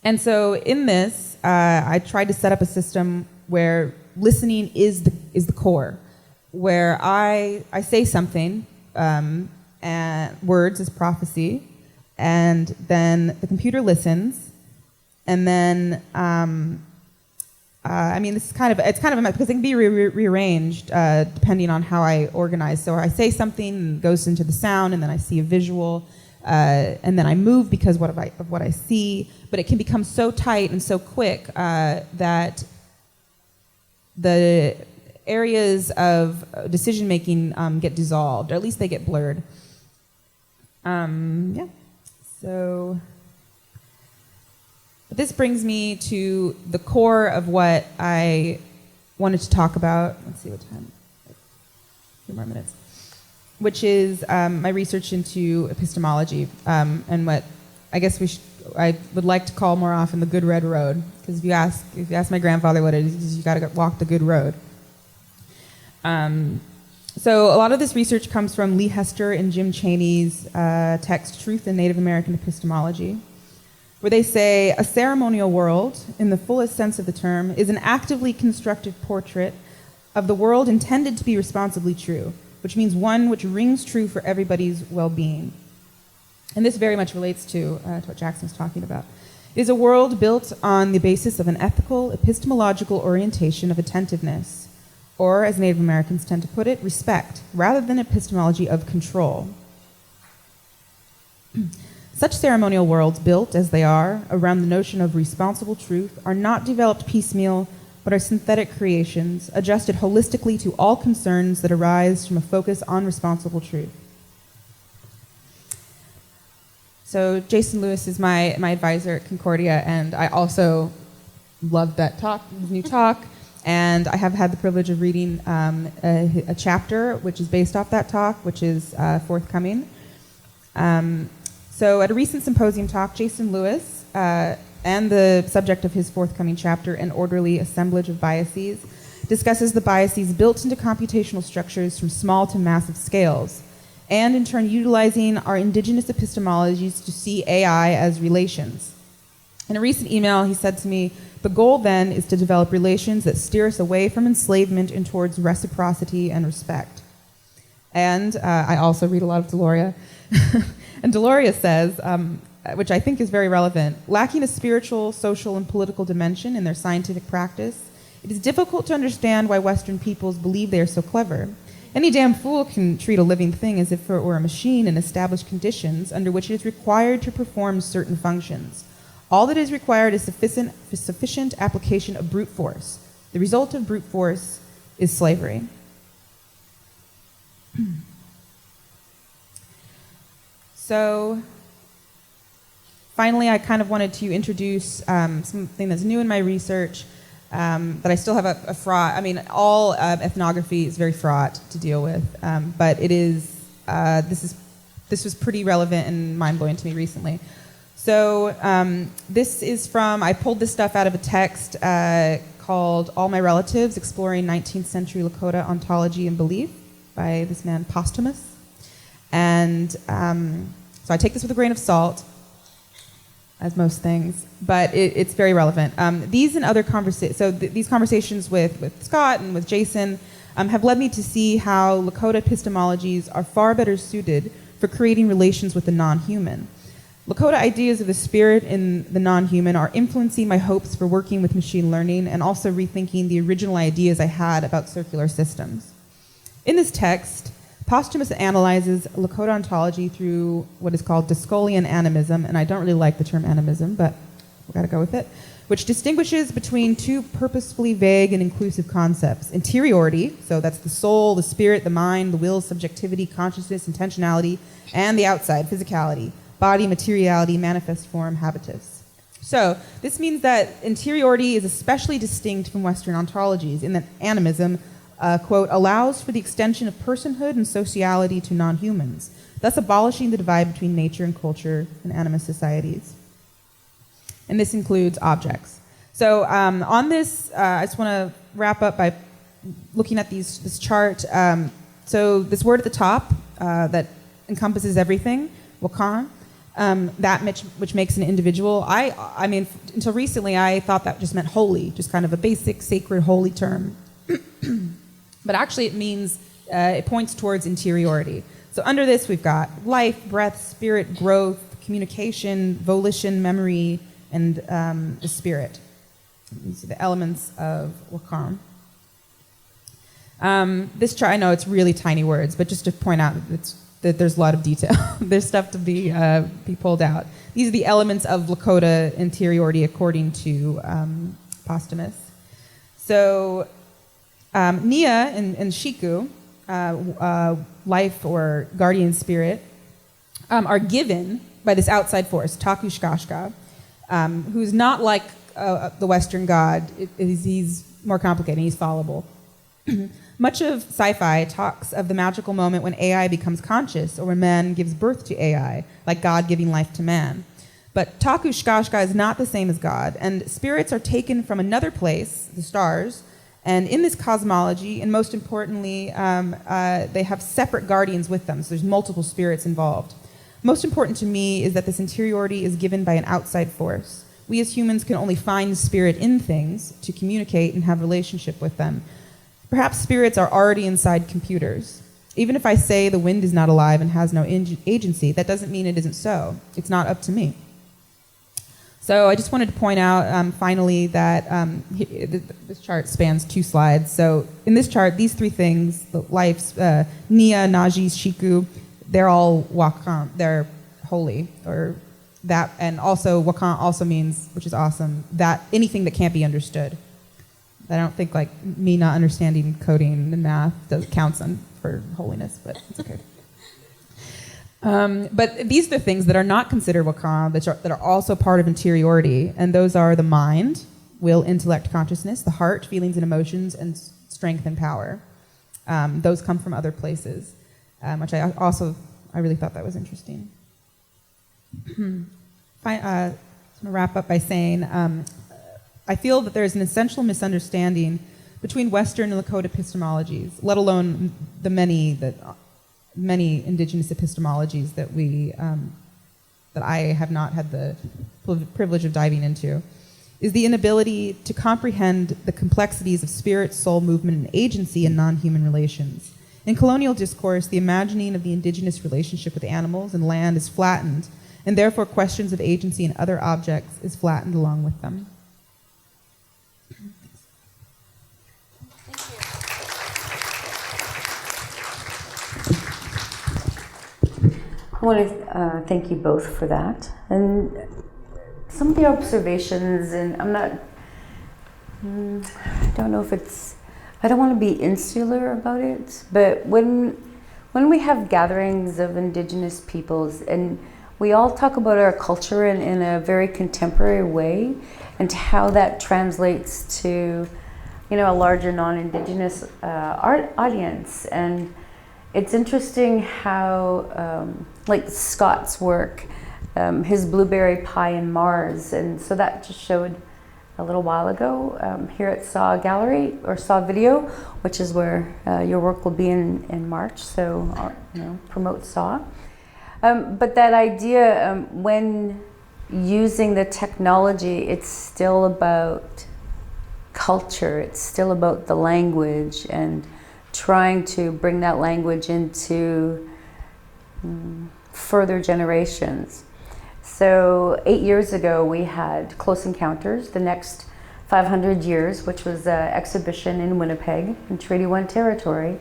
And so in this, I tried to set up a system where listening is the core, where I say something, and words is prophecy, and then the computer listens, and then this is kind of a mess because it can be rearranged depending on how I organize. So I say something, goes into the sound, and then I see a visual. And then I move because of what I see, but it can become so tight and so quick that the areas of decision making get dissolved, or at least they get blurred. So this brings me to the core of what I wanted to talk about. Let's see what time. A few more minutes. Which is my research into epistemology, and what I guess I would like to call more often the good red road. Because if you ask my grandfather what it is, you got to walk the good road. So a lot of this research comes from Lee Hester and Jim Chaney's text "Truth in Native American Epistemology," where they say a ceremonial world, in the fullest sense of the term, is an actively constructed portrait of the world intended to be responsibly true, which means one which rings true for everybody's well-being. And this very much relates to what Jackson was talking about. It is a world built on the basis of an ethical, epistemological orientation of attentiveness, or, as Native Americans tend to put it, respect, rather than epistemology of control. Such ceremonial worlds, built as they are around the notion of responsible truth, are not developed piecemeal, but are synthetic creations, adjusted holistically to all concerns that arise from a focus on responsible truth. So Jason Lewis is my advisor at Concordia, and I also loved that talk, his new talk, and I have had the privilege of reading a chapter which is based off that talk, which is forthcoming. So at a recent symposium talk, Jason Lewis, and the subject of his forthcoming chapter, An Orderly Assemblage of Biases, discusses the biases built into computational structures from small to massive scales, and in turn utilizing our indigenous epistemologies to see AI as relations. In a recent email, he said to me, "The goal then is to develop relations that steer us away from enslavement and towards reciprocity and respect." And I also read a lot of Deloria. And Deloria says, which I think is very relevant, lacking a spiritual, social, and political dimension in their scientific practice, it is difficult to understand why Western peoples believe they are so clever. Any damn fool can treat a living thing as if it were a machine and establish conditions under which it is required to perform certain functions. All that is required is sufficient application of brute force. The result of brute force is slavery. So, finally, I kind of wanted to introduce something that's new in my research, that I still have a fraught. I mean, all ethnography is very fraught to deal with, but it is. This was pretty relevant and mind-blowing to me recently. So this is I pulled this stuff out of a text called "All My Relatives: Exploring 19th Century Lakota Ontology and Belief" by this man Posthumous, and so I take this with a grain of salt, as most things, but it's very relevant. These and other these conversations with Scott and with Jason have led me to see how Lakota epistemologies are far better suited for creating relations with the non-human. Lakota ideas of the spirit in the non-human are influencing my hopes for working with machine learning and also rethinking the original ideas I had about circular systems. In this text, Posthumous analyzes Lakota ontology through what is called Discolian animism, and I don't really like the term animism, but we've got to go with it, which distinguishes between two purposefully vague and inclusive concepts: interiority, so that's the soul, the spirit, the mind, the will, subjectivity, consciousness, intentionality, and the outside, physicality, body, materiality, manifest form, habitus. So this means that interiority is especially distinct from Western ontologies in that animism, quote, allows for the extension of personhood and sociality to non-humans, thus abolishing the divide between nature and culture in animist societies. And this includes objects. So on this, I just want to wrap up by looking at this chart. So this word at the top that encompasses everything, wakan, that which makes an individual. I mean, until recently, I thought that just meant holy, just kind of a basic, sacred, holy term. But actually, it means, it points towards interiority. So under this, we've got life, breath, spirit, growth, communication, volition, memory, and the spirit. These are the elements of wakan. This chart, I know it's really tiny words, but just to point out that there's a lot of detail. There's stuff to be pulled out. These are the elements of Lakota interiority according to Posthumous. So Nia and Shiku, life or guardian spirit, are given by this outside force, Taku Shkashka, who's not like the Western god. He's more complicated, he's fallible. Much of sci-fi talks of the magical moment when AI becomes conscious or when man gives birth to AI, like God giving life to man. But Taku Shkashka is not the same as God, and spirits are taken from another place, the stars, and in this cosmology, and most importantly, they have separate guardians with them, so there's multiple spirits involved. Most important to me is that this interiority is given by an outside force. We as humans can only find spirit in things to communicate and have relationship with them. Perhaps spirits are already inside computers. Even if I say the wind is not alive and has no agency, that doesn't mean it isn't so. It's not up to me. So I just wanted to point out, finally, that this chart spans 2 slides. So in this chart, these 3 things, the lives, Nia, Najis, Shiku, they're all wakan, they're holy, or that, and also wakan also means, which is awesome, that anything that can't be understood. I don't think like me not understanding coding and math counts for holiness, but it's okay. But these are the things that are not considered wakan, that are also part of interiority, and those are the mind, will, intellect, consciousness, the heart, feelings and emotions, and strength and power. Those come from other places, which I really thought that was interesting. I'm going to wrap up by saying, I feel that there's an essential misunderstanding between Western and Lakota epistemologies, let alone the many indigenous epistemologies that I have not had the privilege of diving into, is the inability to comprehend the complexities of spirit, soul, movement, and agency in non-human relations. In colonial discourse, the imagining of the indigenous relationship with animals and land is flattened, and therefore questions of agency in other objects is flattened along with them. I want to thank you both for that. And some of the observations, and I don't know if I don't want to be insular about it, but when we have gatherings of indigenous peoples, and we all talk about our culture in a very contemporary way, and how that translates to, a larger non-indigenous audience. And it's interesting how, like Scott's work, his blueberry pie in Mars, and so that just showed a little while ago here at Saw Gallery, or Saw Video, which is where your work will be in March, so promote Saw. But that idea, when using the technology, it's still about culture, it's still about the language, and trying to bring that language into further generations. So 8 years ago, we had Close Encounters, the next 500 years, which was an exhibition in Winnipeg, in Treaty 1 territory,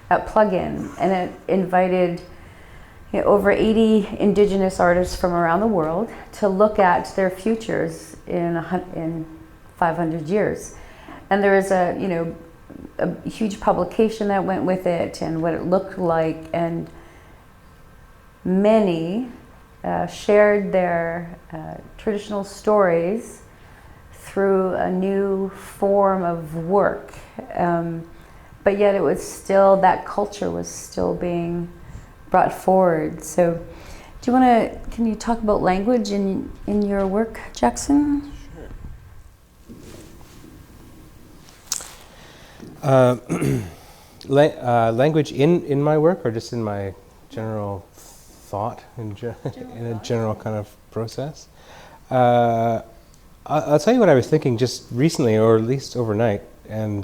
at Plug-In, and it invited over 80 Indigenous artists from around the world to look at their futures in 500 years. And there was a huge publication that went with it and what it looked like, and many shared their traditional stories through a new form of work. But yet it was still, that culture was still being brought forward. So do you want to, can you talk about language in your work, Jackson? Sure. Language in my work, or just in my general thought, in a general kind of process? I'll tell you what I was thinking just recently, or at least overnight, and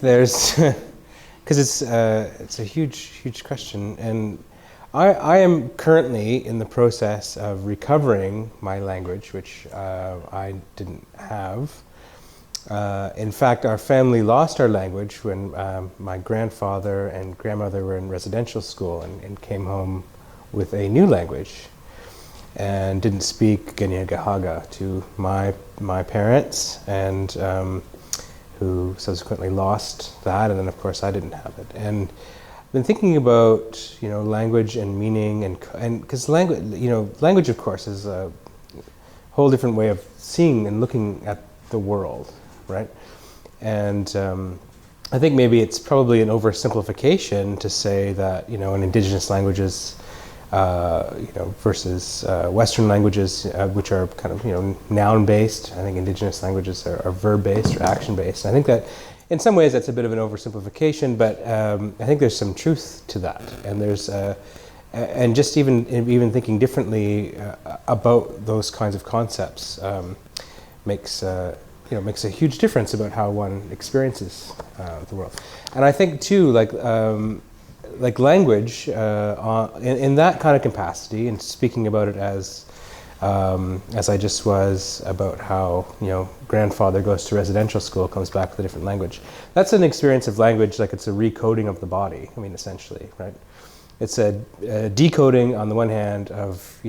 there's, because it's a huge question, and I am currently in the process of recovering my language, which I didn't have. In fact, our family lost our language when my grandfather and grandmother were in residential school and came home with a new language and didn't speak Ganyagahaga to my parents, and who subsequently lost that, and then of course I didn't have it. And I've been thinking about language and meaning, and because language of course is a whole different way of seeing and looking at the world, right? And I think maybe it's probably an oversimplification to say that in indigenous languages versus Western languages, which are kind of noun-based. I think indigenous languages are verb-based or action-based. I think that in some ways that's a bit of an oversimplification, but I think there's some truth to that. And there's and just even thinking differently about those kinds of concepts makes a huge difference about how one experiences the world. And I think too, like language in that kind of capacity, and speaking about it as I just was about how grandfather goes to residential school, comes back with a different language. That's an experience of language, like it's a recoding of the body. I mean, essentially, right? It's a decoding on the one hand of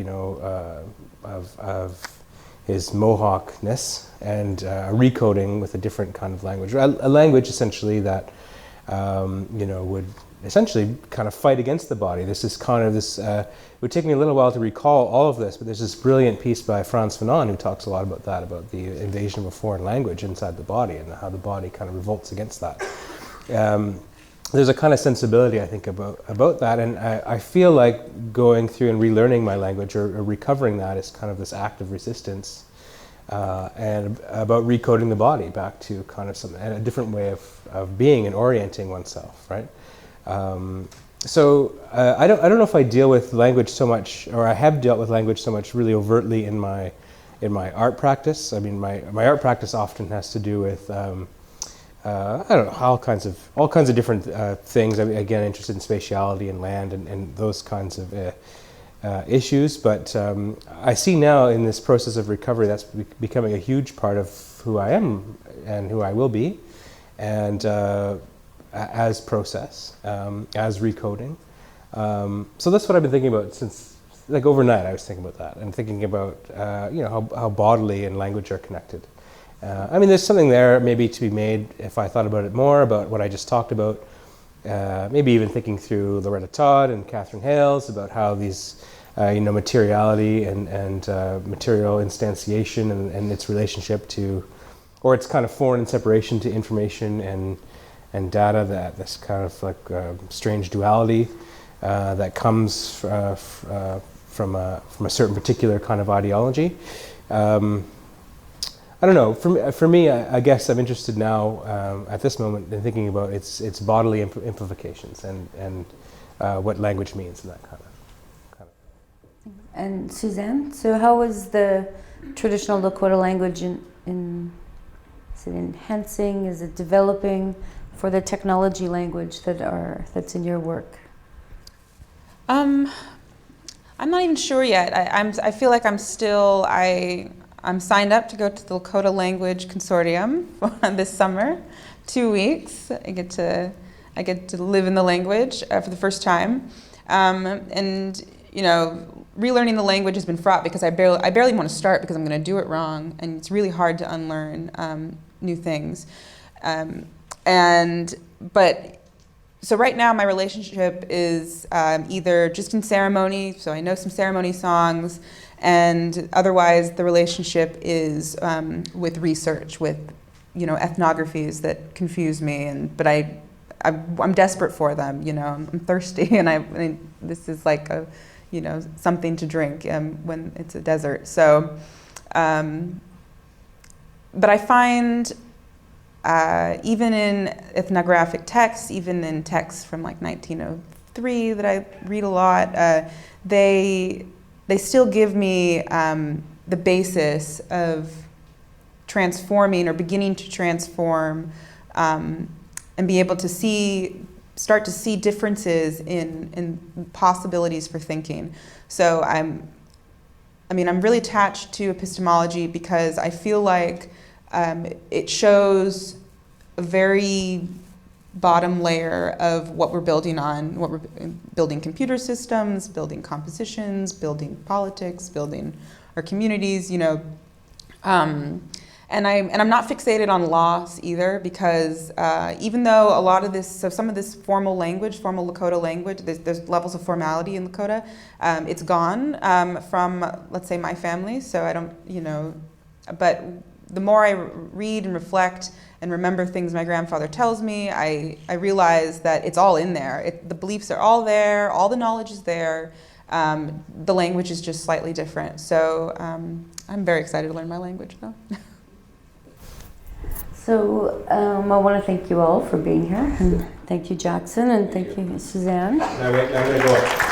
his Mohawkness, and a recoding with a different kind of language, a language essentially that would essentially kind of fight against the body. This is kind of this, it would take me a little while to recall all of this, but there's this brilliant piece by Frans Fanon who talks a lot about that, about the invasion of a foreign language inside the body and how the body kind of revolts against that. There's a kind of sensibility, I think, about that, and I feel like going through and relearning my language or recovering that is kind of this act of resistance, and about recoding the body back to kind of a different way of being and orienting oneself, right? So I don't know if I deal with language so much, or I have dealt with language so much really overtly in my art practice. I mean, my art practice often has to do with I don't know, all kinds of different things. I'm again interested in spatiality and land and those kinds of issues. But I see now in this process of recovery that's becoming a huge part of who I am and who I will be, and as process, as recoding. So that's what I've been thinking about since, like overnight. I was thinking about that and thinking about how bodily and language are connected. I mean, there's something there maybe to be made if I thought about it more, about what I just talked about. Maybe even thinking through Loretta Todd and Catherine Hales about how these, materiality and material instantiation and its relationship to, or its kind of foreign separation to information and data, that this kind of like strange duality that comes from a certain particular kind of ideology. I don't know. For me, I guess I'm interested now at this moment in thinking about its bodily implications and what language means and that kind of. And Suzanne, so how was the traditional Lakota language is it enhancing? Is it developing for the technology language that's in your work? I'm not even sure yet. I feel like I'm signed up to go to the Lakota Language Consortium this summer, 2 weeks. I get to live in the language for the first time, and relearning the language has been fraught because I barely want to start because I'm going to do it wrong, and it's really hard to unlearn new things. But so right now my relationship is either just in ceremony, so I know some ceremony songs, and otherwise the relationship is with research, with ethnographies that confuse me, but I'm desperate for them. I'm thirsty, and this is like something to drink when it's a desert. So, but I find even in ethnographic texts, even in texts from like 1903 that I read a lot, they still give me the basis of transforming or beginning to transform, and be able to start to see differences in possibilities for thinking. So I'm really attached to epistemology because I feel like it shows a very bottom layer of what we're building on, what we're building: computer systems, building compositions, building politics, building our communities, and I'm not fixated on loss either, because even though a lot of this, so some of this formal Lakota language, there's levels of formality in Lakota, it's gone from, let's say, my family. So I don't, but the more I read and reflect and remember things my grandfather tells me, I realize that it's all in there. The beliefs are all there, all the knowledge is there. The language is just slightly different. So I'm very excited to learn my language, though. So I want to thank you all for being here. And thank you, Jackson, and thank you, Suzanne. Now I'm going to go up.